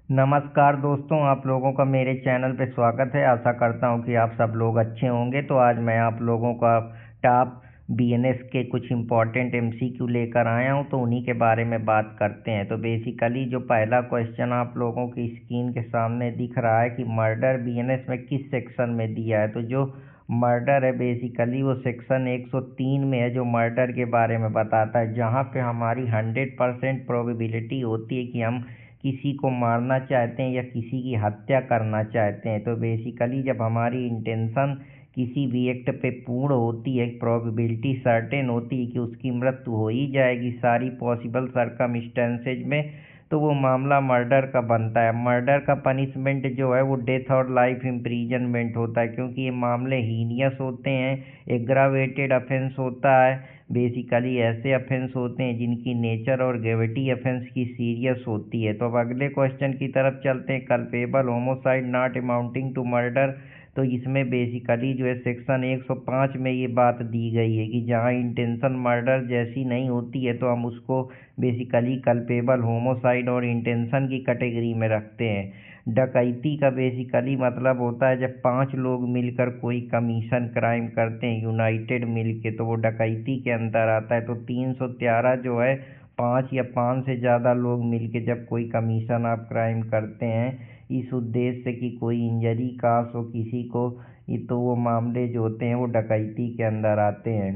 नमस्कार दोस्तों, आप लोगों का मेरे चैनल पे स्वागत है। आशा करता हूँ कि आप सब लोग अच्छे होंगे। तो आज मैं आप लोगों का टॉप बीएनएस के कुछ इम्पोर्टेंट एमसीक्यू लेकर आया हूँ, तो उन्हीं के बारे में बात करते हैं। तो बेसिकली जो पहला क्वेश्चन आप लोगों की स्क्रीन के सामने दिख रहा है कि मर्डर बीएनएस में किस सेक्शन में दिया है। तो जो मर्डर है बेसिकली वो सेक्शन 103 में है, जो मर्डर के बारे में बताता है, जहाँ पे हमारी 100% प्रोबेबिलिटी होती है कि हम किसी को मारना चाहते हैं या किसी की हत्या करना चाहते हैं। तो बेसिकली जब हमारी इंटेंशन किसी भी एक्ट पे पूर्ण होती है, प्रोबेबिलिटी सर्टेन होती है कि उसकी मृत्यु हो ही जाएगी सारी पॉसिबल सर्कमस्टेंसेज में, तो वो मामला मर्डर का बनता है। मर्डर का पनिशमेंट जो है वो डेथ और लाइफ इम्प्रीजनमेंट होता है, क्योंकि ये मामले हीनियस होते हैं, एग्रावेटेड ऑफेंस होता है। बेसिकली ऐसे ऑफेंस होते हैं जिनकी नेचर और ग्रेविटी ऑफेंस की सीरियस होती है। तो अब अगले क्वेश्चन की तरफ चलते हैं। Culpable homicide not amounting to murder. तो इसमें बेसिकली जो है सेक्शन 105 में ये बात दी गई है कि जहाँ इंटेंशन मर्डर जैसी नहीं होती है तो हम उसको बेसिकली कल्पेबल होमोसाइड और इंटेंशन की कैटेगरी में रखते हैं। डकैती का बेसिकली मतलब होता है जब 5 लोग मिलकर कोई कमीशन क्राइम करते हैं यूनाइटेड मिलके, तो वो डकैती के अंदर आता है। तो 313 जो है 5 या 5 से ज़्यादा लोग मिलके जब कोई कमीशन आप क्राइम करते हैं इस उद्देश्य से कि कोई इंजरी कास हो किसी को, ये तो वो मामले जो होते हैं वो डकैती के अंदर आते हैं।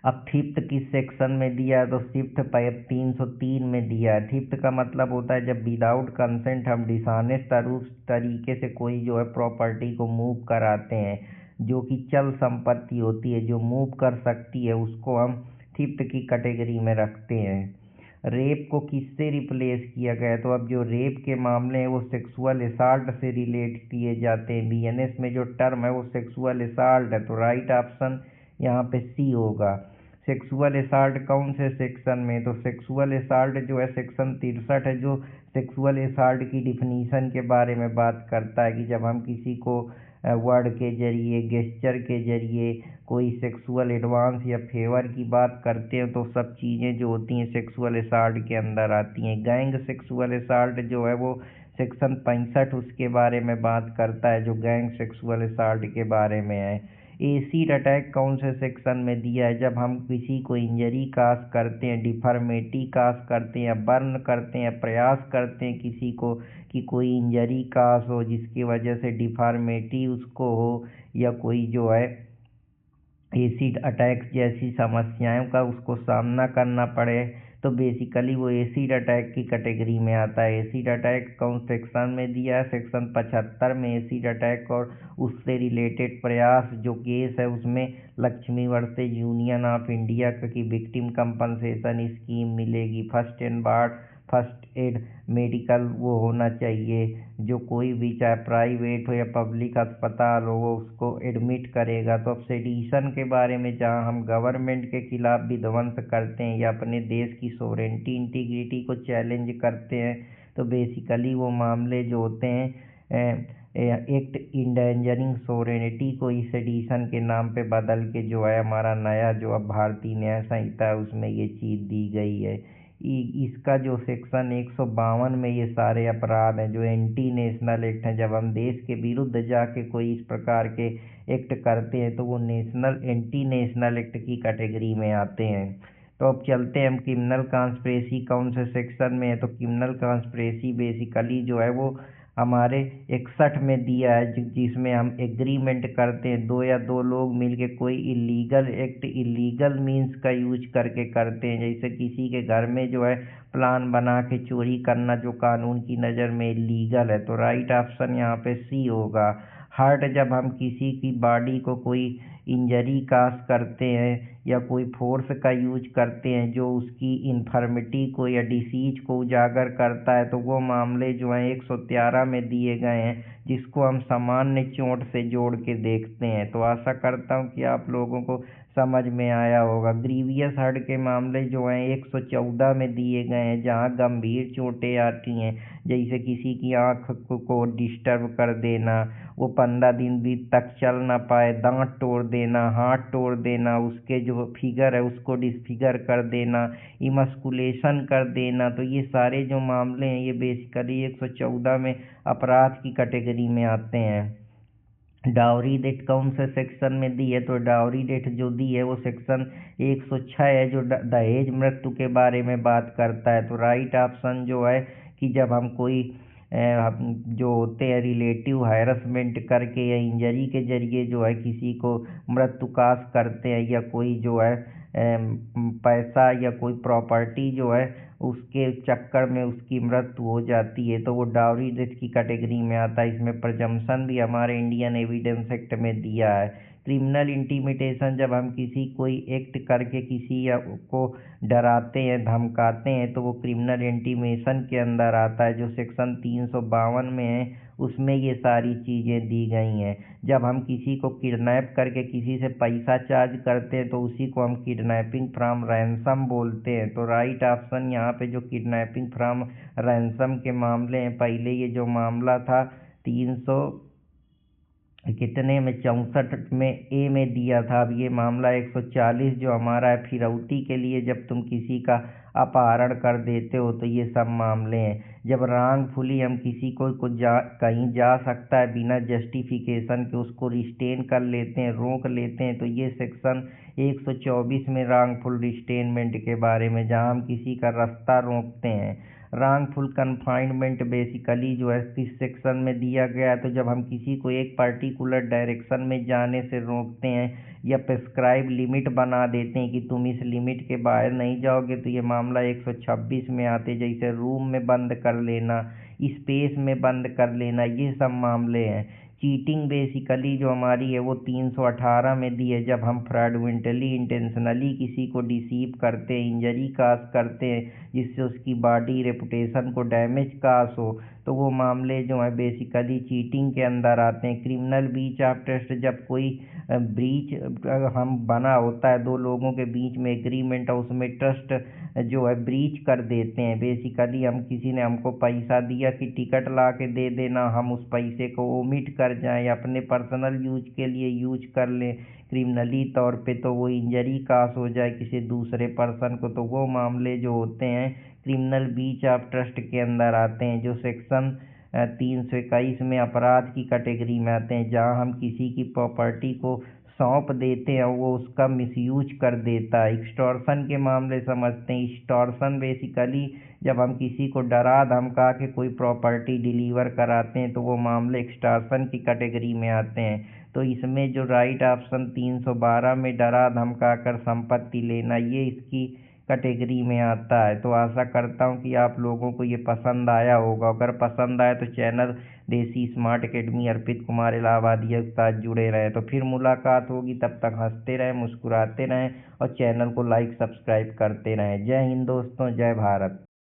अब फिफ्थ किस सेक्शन में दिया है। तो फिफ्थ 303 में दिया है। फिफ्थ का मतलब होता है जब विदाउट कंसेंट हम डिसऑनेस्ट तरीके से कोई जो है प्रॉपर्टी को मूव कराते हैं, जो कि चल संपत्ति होती है जो मूव कर सकती है, उसको हम फिफ्थ की कैटेगरी में रखते हैं। रेप को किससे रिप्लेस किया गया है। तो अब जो रेप के मामले हैं वो सेक्सुअल असाल्ट से रिलेट किए जाते हैं। बीएनएस में जो टर्म है वो सेक्सुअल असाल्ट है, तो राइट ऑप्शन यहाँ पे सी होगा। सेक्सुअल असाल्ट कौन से सेक्शन में। तो सेक्सुअल असाल्ट जो है सेक्शन 63 है, जो सेक्सुअल असाल्ट की डिफिनीशन के बारे में बात करता है कि जब हम किसी को वर्ड के जरिए, गेस्चर के जरिए कोई सेक्सुअल एडवांस या फेवर की बात करते हैं, तो सब चीज़ें जो होती हैं सेक्सुअल असाल्ट के अंदर आती हैं। गैंग सेक्सुअल असाल्ट जो है वो सेक्शन 65 उसके बारे में बात करता है, जो गैंग सेक्सुअल असाल्ट के बारे में है। एसिड अटैक कौन से सेक्शन में दिया है। जब हम किसी को इंजरी काज करते हैं, डिफॉर्मिटी काज करते हैं या बर्न करते हैं या प्रयास करते हैं किसी को कि कोई इंजरी काज हो जिसकी वजह से डिफॉर्मिटी उसको हो या कोई जो है एसिड अटैक जैसी समस्याओं का उसको सामना करना पड़े, तो बेसिकली वो एसिड अटैक की कैटेगरी में आता है। एसिड अटैक कौन सेक्शन में दिया है। सेक्शन 75 में एसिड अटैक और उससे रिलेटेड प्रयास जो केस है उसमें Lakshmi versus union of India की विक्टिम कंपनसेशन स्कीम मिलेगी। फर्स्ट एड मेडिकल वो होना चाहिए, जो कोई भी चाहे प्राइवेट हो या पब्लिक अस्पताल हो वो उसको एडमिट करेगा। तो अब सेडिशन के बारे में जहाँ हम गवर्नमेंट के खिलाफ विध्वंस करते हैं या अपने देश की सोवरेनिटी इंटीग्रिटी को चैलेंज करते हैं, तो बेसिकली वो मामले जो होते हैं एक्ट इंडेंजरिंग सोवरेनिटी को इस सेडिशन के नाम पे बदल के जो है हमारा नया जो अब भारतीय न्याय संहिता है उसमें ये चीज़ दी गई है। इसका जो सेक्शन 152 में ये सारे अपराध हैं जो एंटी नेशनल एक्ट हैं, जब हम देश के विरुद्ध जाके कोई इस प्रकार के एक्ट करते हैं तो वो एंटी नेशनल एक्ट की कैटेगरी में आते हैं। तो अब चलते हैं हम क्रिमिनल कॉन्स्पिरेसी कौन से सेक्शन में है। तो क्रिमिनल कॉन्स्पिरेसी बेसिकली जो है वो हमारे 61 में दिया है, जिसमें हम एग्रीमेंट करते हैं, दो या दो लोग मिलके कोई इलीगल एक्ट इलीगल मीन्स का यूज करके करते हैं। जैसे किसी के घर में जो है प्लान बना के चोरी करना, जो कानून की नज़र में इलीगल है, तो राइट ऑप्शन यहाँ पे सी होगा। हर्ट जब हम किसी की बॉडी को कोई इंजरी काज करते हैं या कोई फोर्स का यूज करते हैं जो उसकी इन्फर्मिटी को या डिसीज को उजागर करता है, तो वो मामले जो हैं 113 में दिए गए हैं, जिसको हम सामान्य चोट से जोड़ के देखते हैं। तो आशा करता हूँ कि आप लोगों को समझ में आया होगा। ग्रीवियस हर्ट के मामले जो हैं 114 में दिए गए हैं, जहाँ गंभीर चोटें आती हैं, जैसे किसी की आँख को डिस्टर्ब कर देना, वो 15 दिन भी तक चल ना पाए, दांत तोड़ देना, हाथ तोड़ देना, उसके जो फिगर है उसको डिसफिगर कर देना, इमस्कुलेशन कर देना। तो ये सारे जो मामले हैं ये बेसिकली 114 में अपराध की कैटेगरी में आते हैं। डाउरी डेट कौन से सेक्शन में दी है? तो डाउरी डेट जो दी है वो सेक्शन 106 है, जो दहेज मृत्यु के बारे में बात करता है। तो राइट ऑप्शन जो है कि जब हम कोई जो होते हैं रिलेटिव हैरेसमेंट करके या इंजरी के जरिए जो है किसी को मृत्युकाश करते हैं, या कोई जो है पैसा या कोई प्रॉपर्टी जो है उसके चक्कर में उसकी मृत्यु हो जाती है, तो वो डाउरी डेथ की कैटेगरी में आता है। इसमें प्रजम्पशन भी हमारे इंडियन एविडेंस एक्ट में दिया है। क्रिमिनल इंटीमिडेशन, जब हम किसी कोई एक्ट करके किसी को डराते हैं, धमकाते हैं, तो वो क्रिमिनल इंटीमेशन के अंदर आता है, जो सेक्शन 352 में है। उसमें ये सारी चीज़ें दी गई हैं। जब हम किसी को किडनैप करके किसी से पैसा चार्ज करते हैं तो उसी को हम किडनैपिंग फ्रॉम रैंसम बोलते हैं। तो राइट ऑप्शन यहाँ पे जो किडनैपिंग फ्रॉम रैंसम के मामले हैं, पहले ये जो मामला था 300 कितने में 64 में ए में दिया था, अब ये मामला 140 जो हमारा है फिरौती के लिए, जब तुम किसी का अपहरण कर देते हो, तो ये सब मामले हैं। जब रॉन्गफुली हम किसी को कहीं जा सकता है बिना जस्टिफिकेशन के उसको रिस्टेन कर लेते हैं, रोक लेते हैं, तो ये सेक्शन 124 में रॉन्गफुल रिस्टेनमेंट के बारे में, जहाँ हम किसी का रास्ता रोकते हैं। रॉन्गफुल कन्फाइनमेंट बेसिकली जो है किस सेक्शन में दिया गया है? तो जब हम किसी को एक पर्टिकुलर डायरेक्शन में जाने से रोकते हैं या प्रेस्क्राइब लिमिट बना देते हैं कि तुम इस लिमिट के बाहर नहीं जाओगे, तो ये मामला 126 में आते। जैसे रूम में बंद कर लेना, स्पेस में बंद कर लेना, ये सब मामले हैं। चीटिंग बेसिकली जो हमारी है वो 318 में दी है, जब हम फ्रॉडुलेंटली इंटेंशनली किसी को डिसीव करते हैं, इंजरी काज करते हैं, जिससे उसकी बॉडी रेपुटेशन को डैमेज काज हो, तो वो मामले जो हैं बेसिकली चीटिंग के अंदर आते हैं। क्रिमिनल ब्रीच ऑफ ट्रस्ट, जब कोई ब्रीच हम बना होता है, दो लोगों के बीच में एग्रीमेंट है, उसमें ट्रस्ट जो है ब्रीच कर देते हैं। बेसिकली हम किसी ने हमको पैसा दिया कि टिकट ला के दे देना, हम उस पैसे को ओमिट कर जाएं या अपने पर्सनल यूज के लिए यूज कर लें क्रिमिनली तौर पे, तो वो इंजरी कास हो जाए किसी दूसरे पर्सन को, तो वो मामले जो होते हैं क्रिमिनल ब्रीच ऑफ ट्रस्ट के अंदर आते हैं, जो सेक्शन 321 में अपराध की कैटेगरी में आते हैं, जहां हम किसी की प्रॉपर्टी को सौंप देते हैं, वो उसका मिसयूज कर देता है। एक्सटॉर्शन के मामले समझते हैं। एक्सटॉर्शन बेसिकली जब हम किसी को डरा धमका के कोई प्रॉपर्टी डिलीवर कराते हैं, तो वो मामले एक्सटॉर्शन की कैटेगरी में आते हैं। तो इसमें जो राइट ऑप्शन 312 में डरा धमका कर संपत्ति लेना, ये इसकी कैटेगरी में आता है। तो आशा करता हूँ कि आप लोगों को ये पसंद आया होगा। अगर पसंद आए तो चैनल देसी स्मार्ट एकेडमी अर्पित कुमार इलाहाबादिया के साथ जुड़े रहें। तो फिर मुलाकात होगी, तब तक हंसते रहें, मुस्कुराते रहें और चैनल को लाइक सब्सक्राइब करते रहें। जय हिंद दोस्तों, जय भारत।